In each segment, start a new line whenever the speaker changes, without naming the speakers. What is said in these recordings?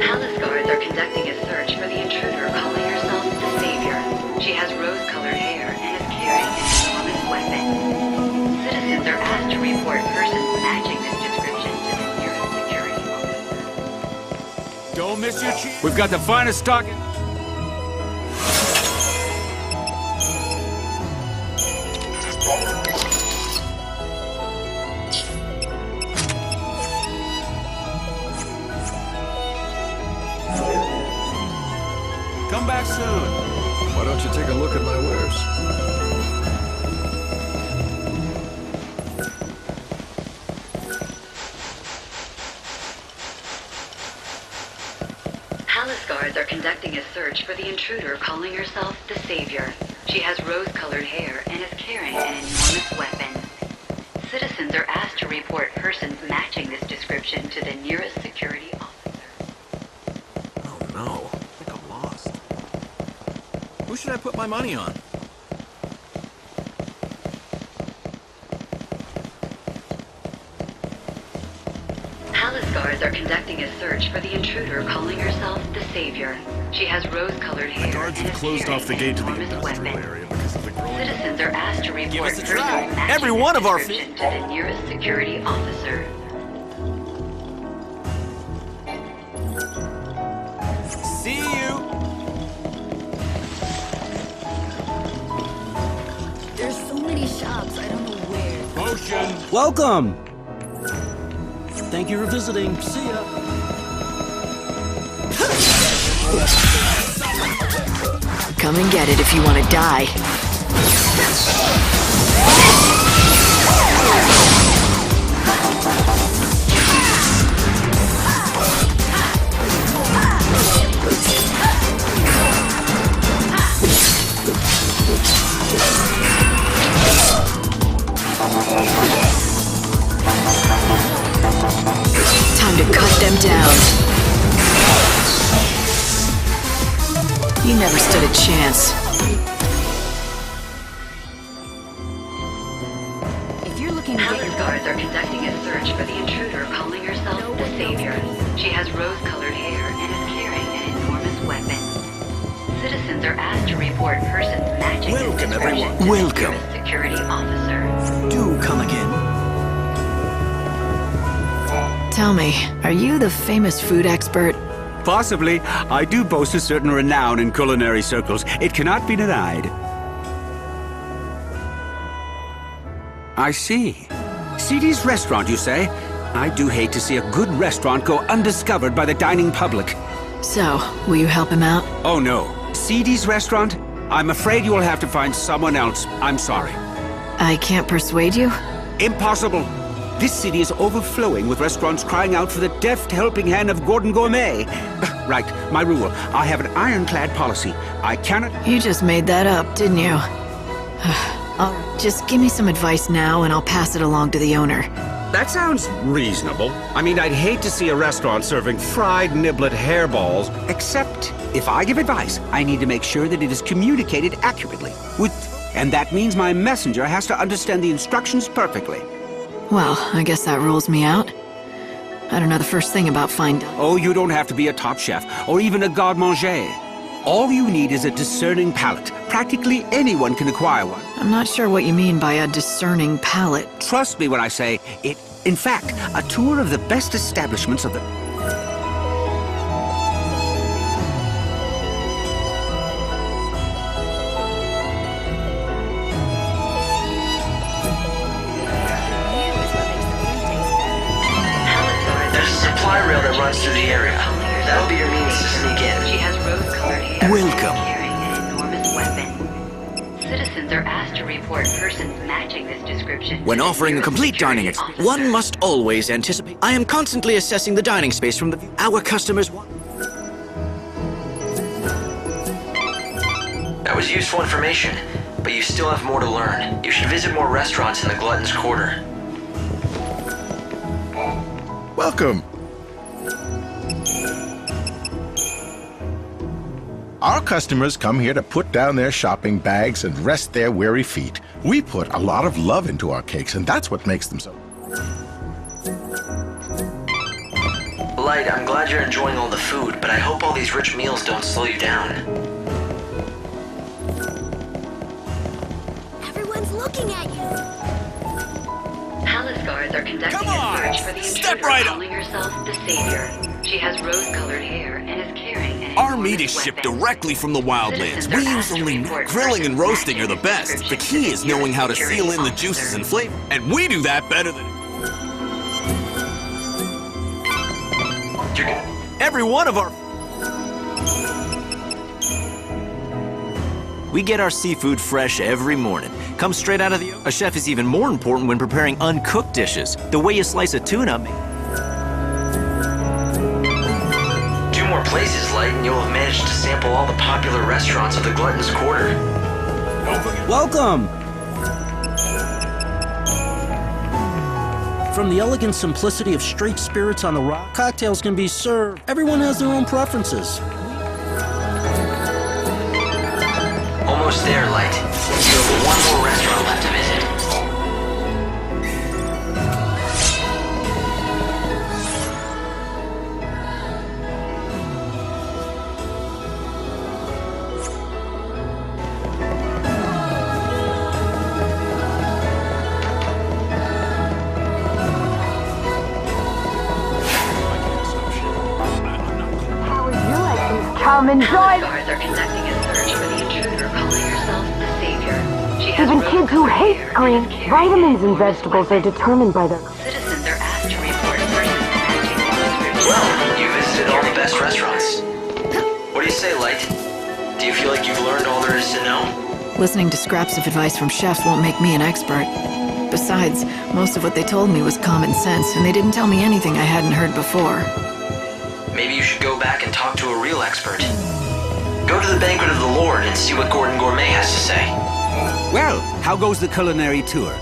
Palace guards are conducting a search for the intruder calling herself the Savior. She has rose-colored hair and is carrying an enormous weapon. Citizens are asked to report persons matching this description to the nearest security officer.
Don't miss your chance. We've got the finest stock. Come back soon.
Why don't you take a look at my wares?
Palace guards are conducting a search for the intruder calling herself the Savior. She has rose-colored hair and is carrying an enormous weapon. Citizens are asked to report persons matching this description to the nearest security officer.
Oh no, I think I'm lost. Who should I put my money on?
Palace guards are conducting a search for the intruder calling herself the Savior. She has rose-colored hair
Guards
and
have
is
closed
carrying
off the
an
gate to the
enormous
industrial
weapon.
area because of the growing...
Citizens are asked to report
us a
persons
try.
matching
Every
this
one of our
description to the nearest security officer.
See you.
There's so many shops, I don't know where.
Potion.
Welcome! Thank you for visiting. See ya.
Come and get it if you want to die. Time to cut them down. You never stood a chance.
If you're looking to get
Palace
your
guards are conducting a search for the intruder calling herself the Savior. She has rose-colored hair and is carrying an enormous weapon. Citizens are asked to report persons matching this
Welcome,
description
everyone.
to the
Welcome.
nearest security officer.
Do come again. Tell me, are you the famous food expert?
Possibly. I do boast a certain renown in culinary circles. It cannot be denied. I see. CD's restaurant, you say? I do hate to see a good restaurant go undiscovered by the dining public.
So, will you help him out?
Oh no. CD's restaurant? I'm afraid you will have to find someone else. I'm sorry.
I can't persuade you?
Impossible. This city is overflowing with restaurants crying out for the deft helping hand of Gordon Gourmet. Right, my rule. I have an ironclad policy. I cannot...
You just made that up, didn't you? Just give me some advice now and I'll pass it along to the owner.
That sounds reasonable. I mean, I'd hate to see a restaurant serving fried niblet hairballs, except if I give advice, I need to make sure that it is communicated accurately. And that means my messenger has to understand the instructions perfectly.
Well, I guess that rules me out. I don't know the first thing about fine dining.
Oh, you don't have to be a top chef, or even a garde-manger. All you need is a discerning palate. Practically anyone can acquire one.
I'm not sure what you mean by a discerning palate.
Trust me when I say it. In fact, a tour of the best establishments of the...
There's a supply rail that runs through the area. That'll be your means to sneak in.
She has rose-colored hair
Welcome.
and is carrying an enormous weapon. Citizens are asked to report persons matching this description.
When
to the
offering a
nearest
complete dining
security
experience, one
officer.
must always anticipate. I am constantly assessing the dining space from the view our customers want.
That was useful information, but you still have more to learn. You should visit more restaurants in the Glutton's Quarter.
Welcome. Our customers come here to put down their shopping bags and rest their weary feet. We put a lot of love into our cakes, and that's what makes them so.
Light, I'm glad you're enjoying all the food, but I hope all these rich meals don't slow you down.
Everyone's looking at you.
Palace guards are conducting
Come on!
a search for the
Step
intruder
right up!
calling herself the Savior. She has rose-colored hair and is carrying an
Our meat
enormous
is shipped
weapon.
directly from the wildlands.
Citizens
We
are
use
asked to
only meat.
report
Grilling and
persons
roasting are the
matching
best. The
description
key
to
is
the
knowing how to
security
seal in the
officer.
juices and flavor. And we do that better than...
You're good.
Every one of our...
We get our seafood fresh every morning. Comes straight out of the ocean. A chef is even more important when preparing uncooked dishes. The way you slice a tuna...
2 more places, Light, and you'll have managed to sample all the popular restaurants of the Glutton's Quarter.
Welcome! From the elegant simplicity of straight spirits on the rock, cocktails can be served. Everyone has their own preferences.
Almost there, Light. You have 1 more restaurant left to visit.
Come enjoy.
Palace guards are conducting a search for the intruder calling herself the Savior. She has
Even kids who
rose-colored
hate
hair
green,
and is carrying
vitamins
an
and
enormous
vegetables are
weapon.
determined by their...
Citizens are asked to report persons matching the description.
Well, you visited all the best restaurants. What do you say, Light? Do you feel like you've learned all there is to know?
Listening to scraps of advice from chefs won't make me an expert. Besides, most of what they told me was common sense, and they didn't tell me anything I hadn't heard before.
Maybe you should go back and talk to a real expert. Go to the Banquet of the Lord and see what Gordon Gourmet has to say.
Well, how goes the culinary tour?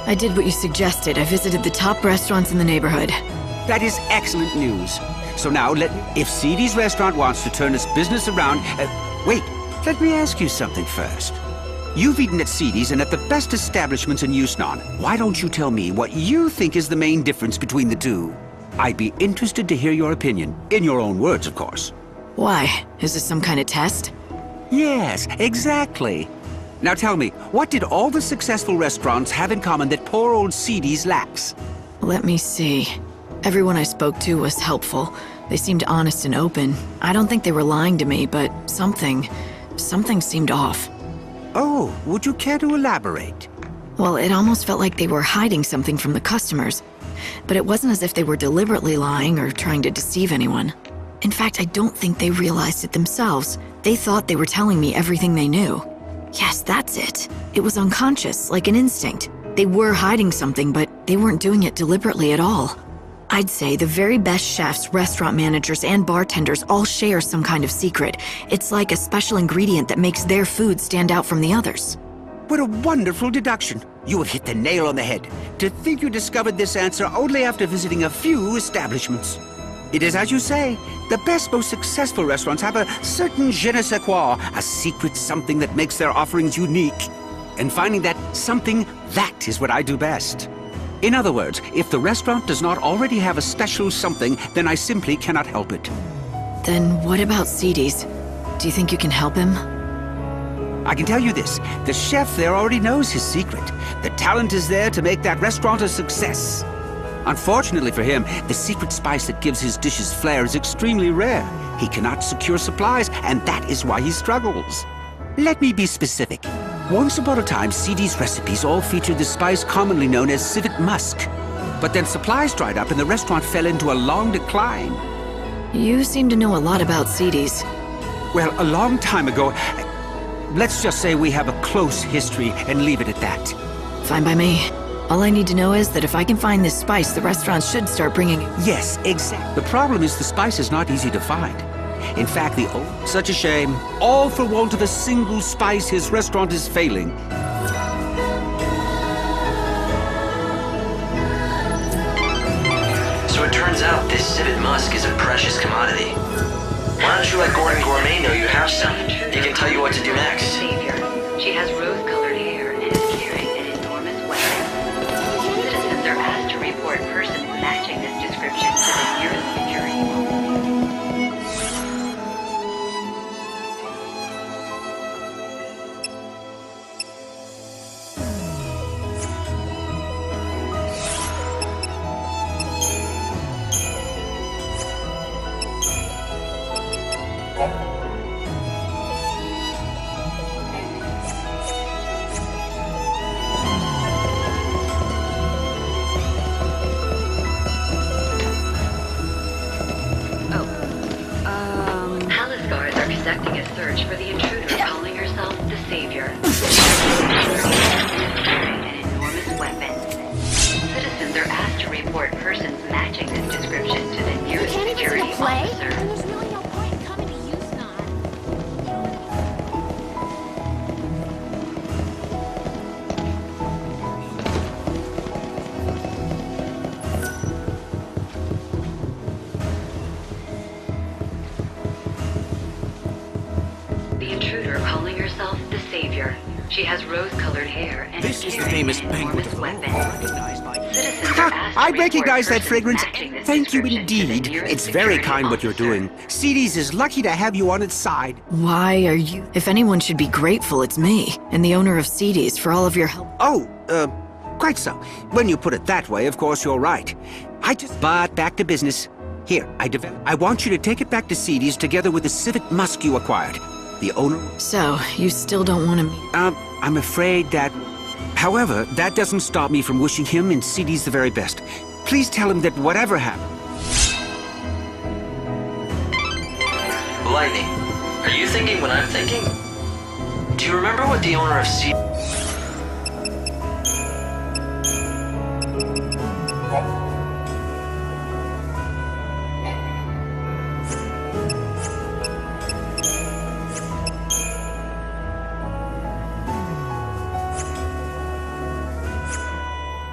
I did what you suggested. I visited the top restaurants in the neighborhood.
That is excellent news. So now, if CD's restaurant wants to turn its business around... wait, let me ask you something first. You've eaten at CD's and at the best establishments in Yusnan. Why don't you tell me what you think is the main difference between the two? I'd be interested to hear your opinion. In your own words, of course.
Why? Is this some kind of test?
Yes, exactly. Now tell me, what did all the successful restaurants have in common that poor old CD's lacks?
Let me see. Everyone I spoke to was helpful. They seemed honest and open. I don't think they were lying to me, but something seemed off.
Oh, would you care to elaborate?
Well, it almost felt like they were hiding something from the customers. But it wasn't as if they were deliberately lying or trying to deceive anyone. In fact, I don't think they realized it themselves. They thought they were telling me everything they knew. Yes, that's it. It was unconscious, like an instinct. They were hiding something, but they weren't doing it deliberately at all. I'd say the very best chefs, restaurant managers, and bartenders all share some kind of secret. It's like a special ingredient that makes their food stand out from the others.
What a wonderful deduction. You have hit the nail on the head. To think you discovered this answer only after visiting a few establishments. It is as you say, the best, most successful restaurants have a certain je ne sais quoi, a secret something that makes their offerings unique. And finding that something, that is what I do best. In other words, if the restaurant does not already have a special something, then I simply cannot help it.
Then what about CD's? Do you think you can help him?
I can tell you this, the chef there already knows his secret. The talent is there to make that restaurant a success. Unfortunately for him, the secret spice that gives his dishes flair is extremely rare. He cannot secure supplies, and that is why he struggles. Let me be specific. Once upon a time, CD's recipes all featured the spice commonly known as civet musk. But then supplies dried up and the restaurant fell into a long decline.
You seem to know a lot about CD's.
Well, a long time ago, let's just say we have a close history and leave it at that.
Fine by me. All I need to know is that if I can find this spice, the restaurant should start bringing it.
Yes, exactly. The problem is the spice is not easy to find. In fact, such a shame. All for want of a single spice, his restaurant is failing.
So it turns out this civet musk is a precious commodity. Why don't you let Gordon Gourmet know you have some? He can tell you what to do next.
Savior. She has rose-colored hair and is carrying an enormous weapon. Citizens are asked to report persons matching this description to the nearest security officer. search for the intruder calling herself the Savior. An enormous weapon. Citizens are asked to report persons matching this description to the nearest security officer.
There's really no point in coming to Houston.
The intruder calling herself the Savior. She has rose-colored hair and
This
is
is the
carrying
famous
an
banquet
enormous
of
weapon. Citizens are asked to
I
report
recognize that
persons
fragrance.
matching this
Thank you
description to the
indeed.
nearest
It's very
security
kind what you're
officer.
doing. CDs is lucky to have you on its side.
Why are you? If anyone should be grateful, it's me, and the owner of CDs, for all of your help.
Oh, quite so. When you put it that way, of course you're right. But back to business. Here, I want you to take it back to CDs together with the Civic Musk you acquired. The owner.
So, you still don't want to meet?
I'm afraid that. However, that doesn't stop me from wishing him and CDs the very best. Please tell him that whatever happened.
Lightning, are you thinking what I'm thinking? Do you remember what the owner of C...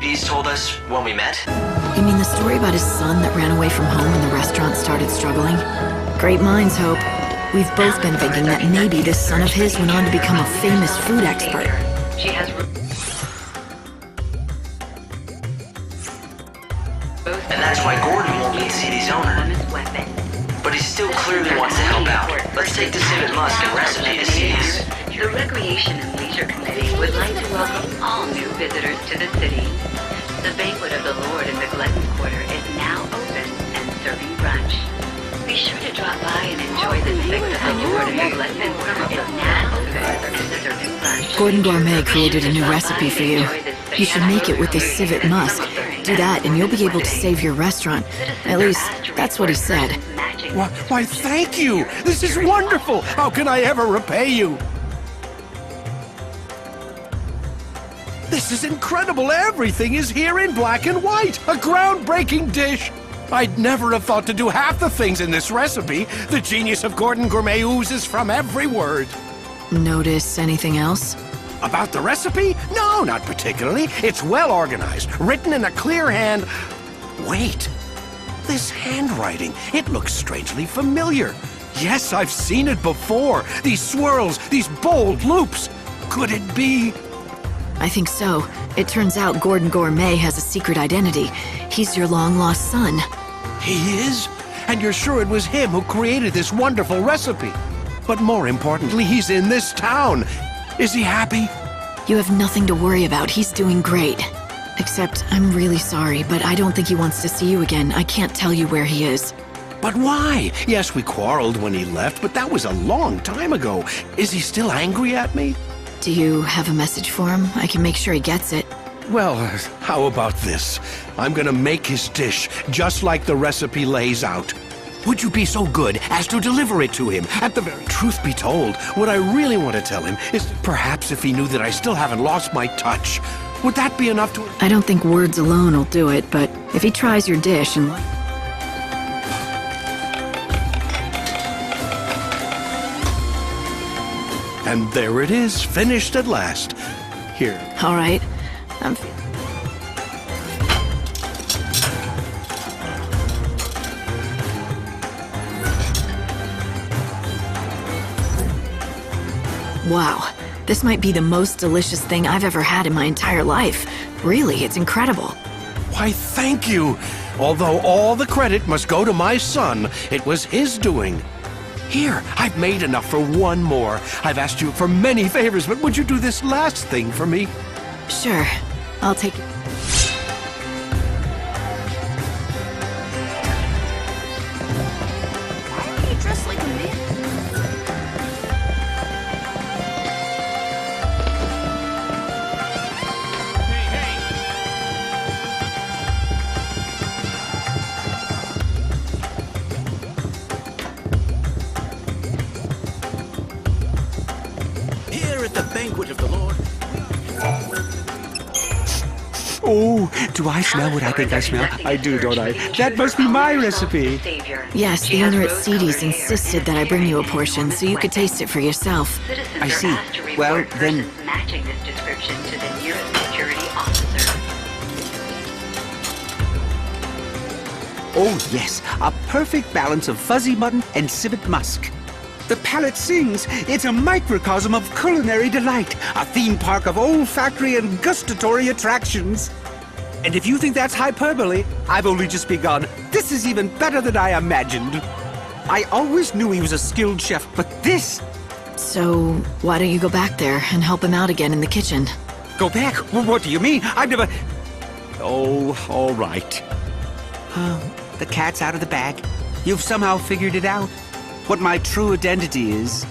Bees told us when we met?
You mean the story about his son that ran away from home when the restaurant started struggling? Great minds, Hope. We've both been thinking that maybe this son of his went on to become a famous food expert.
She has
And that's why Gordon won't meet CD's owner.
weapon.
But he still clearly wants to help out. Let's take the Civic Musk and recipe to CD's.
The Recreation and Leisure Committee would like to welcome all new visitors to the city. The Banquet of the Lord in the Glutton's Quarter is now open and serving brunch. Be sure to drop by and enjoy the Six of the Lord in the Glutton's Quarter is now open and serving brunch.
Gordon Gourmet created a new recipe for you. You should make it with this Civet Musk. Do that and you'll be able to save your restaurant. At least, that's what he said.
Why, thank you! This is wonderful! How can I ever repay you? This is incredible! Everything is here in black and white! A groundbreaking dish! I'd never have thought to do half the things in this recipe. The genius of Gordon Gourmet oozes from every word.
Notice anything else?
About the recipe? No, not particularly. It's well organized, written in a clear hand. Wait. This handwriting, it looks strangely familiar. Yes, I've seen it before. These swirls, these bold loops. Could it be?
I think so. It turns out Gordon Gourmet has a secret identity. He's your long-lost son.
He is? And you're sure it was him who created this wonderful recipe? But more importantly, he's in this town. Is he happy?
You have nothing to worry about. He's doing great. Except, I'm really sorry, but I don't think he wants to see you again. I can't tell you where he is.
But why? Yes, we quarreled when he left, but that was a long time ago. Is he still angry at me?
Do you have a message for him? I can make sure he gets it.
Well, how about this? I'm gonna make his dish just like the recipe lays out. Would you be so good as to deliver it to him? At the very truth be told, what I really want to tell him is perhaps if he knew that I still haven't lost my touch, would that be enough to...
I don't think words alone will do it, but if he tries your dish and...
And there it is, finished at last. Here.
All right. Wow. This might be the most delicious thing I've ever had in my entire life. Really, it's incredible.
Why, thank you. Although all the credit must go to my son, it was his doing. Here, I've made enough for one more. I've asked you for many favors, but would you do this last thing for me?
Sure. I'll take it.
Why are you dressed like a man?
Oh, do I smell what I think I smell? I do, don't I? That must be my recipe.
Yes, the owner at Seedy's insisted that I bring you a portion so you could taste it for yourself.
I see. Well, then...
matching this description to the nearest security officer.
Oh, yes, a perfect balance of fuzzy mutton and civet musk. The palate sings. It's a microcosm of culinary delight, a theme park of olfactory and gustatory attractions. And if you think that's hyperbole, I've only just begun. This is even better than I imagined. I always knew he was a skilled chef, but this...
So, why don't you go back there and help him out again in the kitchen?
Go back? What do you mean? I've never... Oh, all right. The cat's out of the bag. You've somehow figured it out. What my true identity is.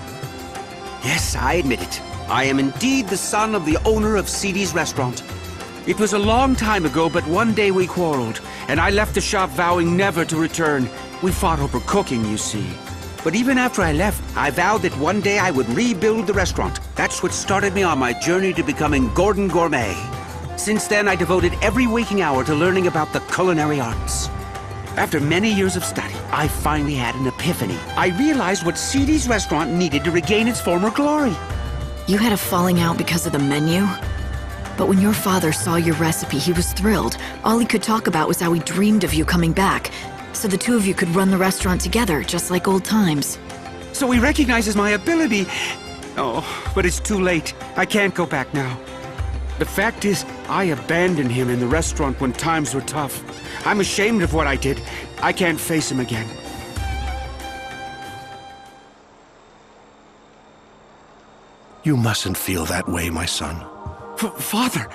Yes, I admit it. I am indeed the son of the owner of Seedy's restaurant. It was a long time ago, but one day we quarreled, and I left the shop vowing never to return. We fought over cooking, you see. But even after I left, I vowed that one day I would rebuild the restaurant. That's what started me on my journey to becoming Gordon Gourmet. Since then, I devoted every waking hour to learning about the culinary arts. After many years of study, I finally had an epiphany. I realized what Seedy's restaurant needed to regain its former glory.
You had a falling out because of the menu? But when your father saw your recipe, he was thrilled. All he could talk about was how he dreamed of you coming back, so the two of you could run the restaurant together, just like old times.
So he recognizes my ability. Oh, but it's too late. I can't go back now. The fact is, I abandoned him in the restaurant when times were tough. I'm ashamed of what I did. I can't face him again.
You mustn't feel that way, my son.
Father,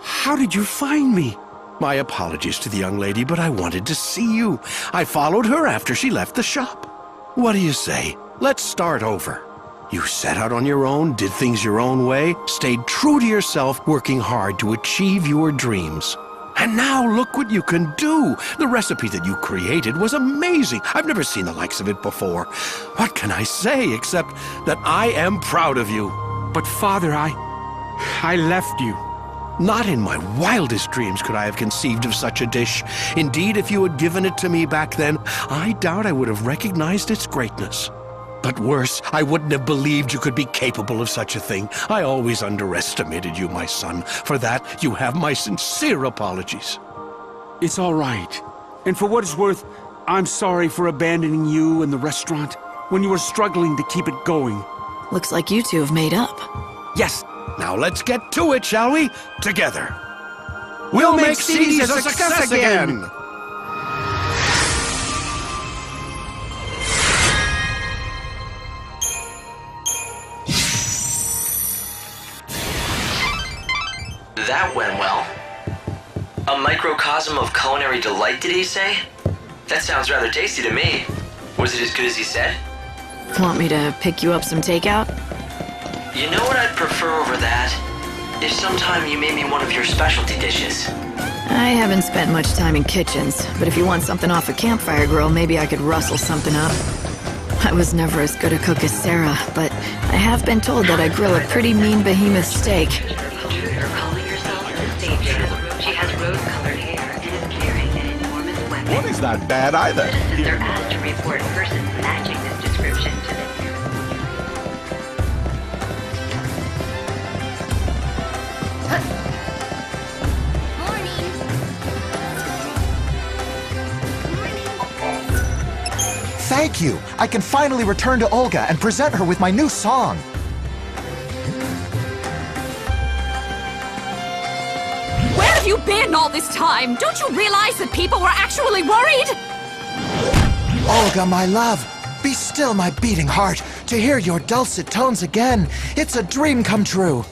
how did you find me?
My apologies to the young lady, but I wanted to see you. I followed her after she left the shop. What do you say? Let's start over. You set out on your own, did things your own way, stayed true to yourself, working hard to achieve your dreams. And now look what you can do. The recipe that you created was amazing. I've never seen the likes of it before. What can I say except that I am proud of you?
But Father, I left you.
Not in my wildest dreams could I have conceived of such a dish. Indeed, if you had given it to me back then, I doubt I would have recognized its greatness. But worse, I wouldn't have believed you could be capable of such a thing. I always underestimated you, my son. For that, you have my sincere apologies.
It's all right. And for what it's worth, I'm sorry for abandoning you and the restaurant when you were struggling to keep it going.
Looks like you two have made up.
Yes.
Now let's get to it, shall we? Together. We'll make Seedy's a success again!
That went well. A microcosm of culinary delight, did he say? That sounds rather tasty to me. Was it as good as he said?
Want me to pick you up some takeout?
You know what I'd prefer over that? If sometime you made me one of your specialty dishes.
I haven't spent much time in kitchens, but if you want something off a campfire grill, maybe I could rustle something up. I was never as good a cook as Sarah, but I have been told that I grill a pretty mean behemoth steak.
She has rose-colored hair and is carrying an enormous weapon.
What is that bad either?
Citizens are asked to report persons matching this description to the
Thank you! I can finally return to Olga and present her with my new song.
Where have you been all this time? Don't you realize that people were actually worried?
Olga, my love, be still, my beating heart. To hear your dulcet tones again, it's a dream come true.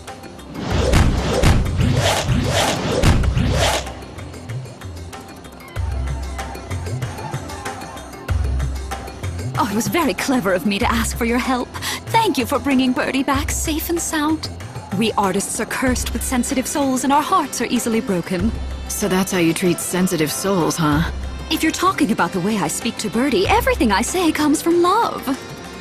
Oh, it was very clever of me to ask for your help. Thank you for bringing Birdie back safe and sound. We artists are cursed with sensitive souls and our hearts are easily broken.
So that's how you treat sensitive souls, huh?
If you're talking about the way I speak to Birdie, everything I say comes from love.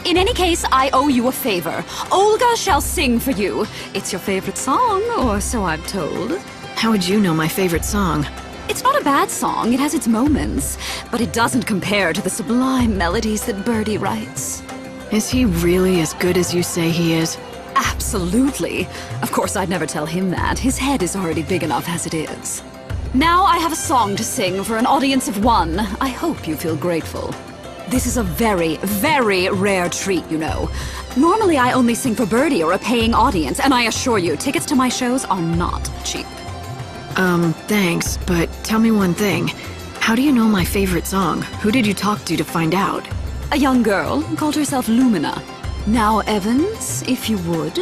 In any case, I owe you a favor. Olga shall sing for you. It's your favorite song, or so I'm told.
How would you know my favorite song?
It's not a bad song, it has its moments, but it doesn't compare to the sublime melodies that Birdie writes.
Is he really as good as you say he is?
Absolutely. Of course, I'd never tell him that. His head is already big enough as it is. Now I have a song to sing for an audience of one. I hope you feel grateful. This is a very, very rare treat, you know. Normally I only sing for Birdie or a paying audience, and I assure you, tickets to my shows are not cheap.
Thanks, but tell me one thing. How do you know my favorite song? Who did you talk to find out?
A young girl called herself Lumina. Now, Evans, if you would.